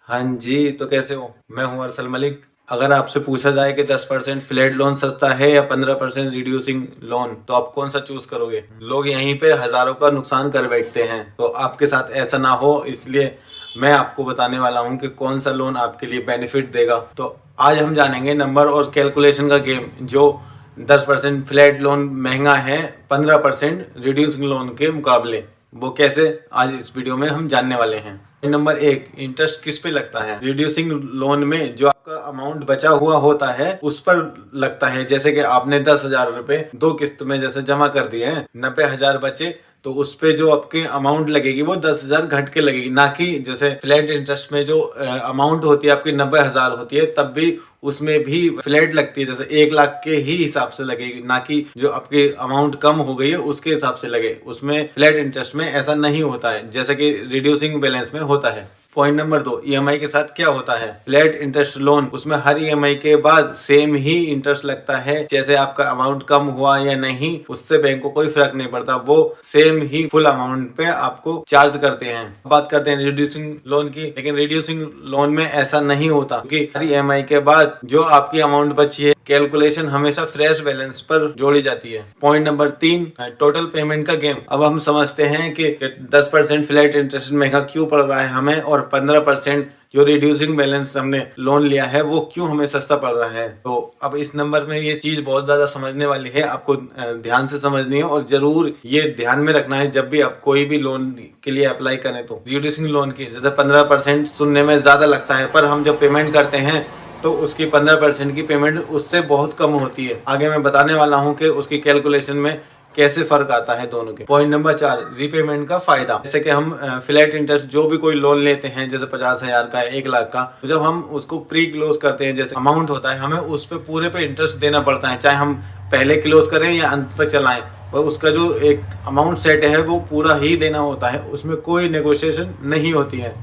हाँ जी, तो कैसे हो? मैं हूँ अरसल मलिक। अगर आपसे पूछा जाए कि 10% फ्लैट लोन सस्ता है या 15% रिड्यूसिंग लोन, तो आप कौन सा चूज करोगे? लोग यहीं पे हजारों का नुकसान कर बैठते हैं, तो आपके साथ ऐसा ना हो इसलिए मैं आपको बताने वाला हूँ कि कौन सा लोन आपके लिए बेनिफिट देगा। तो आज हम जानेंगे नंबर और कैलकुलेशन का गेम। जो 10% फ्लैट लोन महंगा है 15% रिड्यूसिंग लोन के मुकाबले, वो कैसे, आज इस वीडियो में हम जानने वाले हैं। नंबर 1, इंटरेस्ट किस पे लगता है? रिड्यूसिंग लोन में जो आपका अमाउंट बचा हुआ होता है उस पर लगता है। जैसे कि आपने 10,000 रुपए 2 किस्त में जैसे जमा कर दिए हैं, 90,000 बचे, तो उस पे जो आपके अमाउंट लगेगी वो 10,000 घट के लगेगी। ना कि जैसे फ्लैट इंटरेस्ट में जो अमाउंट होती है आपकी 90,000 होती है, तब भी उसमें भी फ्लैट लगती है, जैसे 1 लाख के ही हिसाब से लगेगी, ना कि जो आपकी अमाउंट कम हो गई है उसके हिसाब से लगे। उसमें फ्लैट इंटरेस्ट में ऐसा नहीं होता है जैसे कि रिड्यूसिंग बैलेंस में होता है। पॉइंट नंबर 2, ईएमआई के साथ क्या होता है? फ्लैट इंटरेस्ट लोन, उसमें हर ईएमआई के बाद सेम ही इंटरेस्ट लगता है। जैसे आपका अमाउंट कम हुआ या नहीं, उससे बैंक को कोई फर्क नहीं पड़ता, वो सेम ही फुल अमाउंट पे आपको चार्ज करते हैं। बात करते हैं रिड्यूसिंग लोन की, लेकिन रिड्यूसिंग लोन में ऐसा नहीं होता, क्योंकि हर ईएमआई के बाद जो आपकी अमाउंट बची है, कैलकुलेशन हमेशा फ्रेश बैलेंस पर जोड़ी जाती है। पॉइंट नंबर 3, टोटल पेमेंट का गेम। अब हम समझते हैं कि 10% फ्लैट इंटरेस्ट महंगा क्यों पड़ रहा है हमें, और 15% जो रिड्यूसिंग बैलेंस हमने लोन लिया है वो क्यों हमें सस्ता पड़ रहा है। तो अब इस नंबर में ये चीज बहुत ज्यादा समझने वाली है, आपको ध्यान से समझनी है और जरूर ये ध्यान में रखना है जब भी आप कोई भी लोन के लिए अप्लाई करें। तो रिड्यूसिंग लोन की जैसे 15% सुनने में ज्यादा लगता है, पर हम जब पेमेंट करते हैं तो उसकी 15% की पेमेंट उससे बहुत कम होती है। आगे मैं बताने वाला हूँ कि उसकी कैलकुलेशन में कैसे फर्क आता है दोनों के। पॉइंट नंबर 4, रीपेमेंट का फायदा। जैसे कि हम फ्लैट इंटरेस्ट जो भी कोई लोन लेते हैं, जैसे 50,000 का, 1 लाख का, तो जब हम उसको प्री क्लोज करते हैं, जैसे अमाउंट होता है, हमें उस पे पूरे पे इंटरेस्ट देना पड़ता है, चाहे हम पहले क्लोज करें या अंत तक चलाएं। और उसका जो एक अमाउंट सेट है वो पूरा ही देना होता है, उसमें कोई नेगोशिएशन नहीं होती है।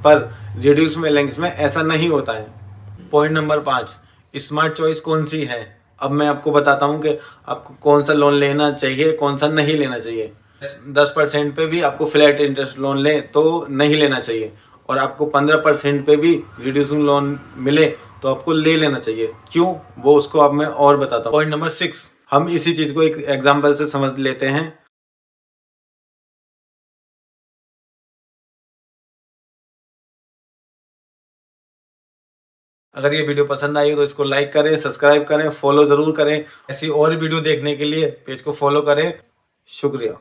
पर रिड्यूस में लिंक्स में ऐसा नहीं होता है। पॉइंट नंबर 5, स्मार्ट चॉइस कौन सी है? अब मैं आपको बताता हूँ कि आपको कौन सा लोन लेना चाहिए, कौन सा नहीं लेना चाहिए। 10% पे भी आपको फ्लैट इंटरेस्ट लोन ले तो नहीं लेना चाहिए, और आपको 15% पे भी रिड्यूसिंग लोन मिले तो आपको ले लेना चाहिए। क्यों, वो उसको अब मैं और बताता हूँ। पॉइंट नंबर 6, हम इसी चीज को एक एग्जाम्पल से समझ लेते हैं। अगर ये वीडियो पसंद आई हो तो इसको लाइक करें, सब्सक्राइब करें, फॉलो जरूर करें। ऐसी और वीडियो देखने के लिए पेज को फॉलो करें। शुक्रिया।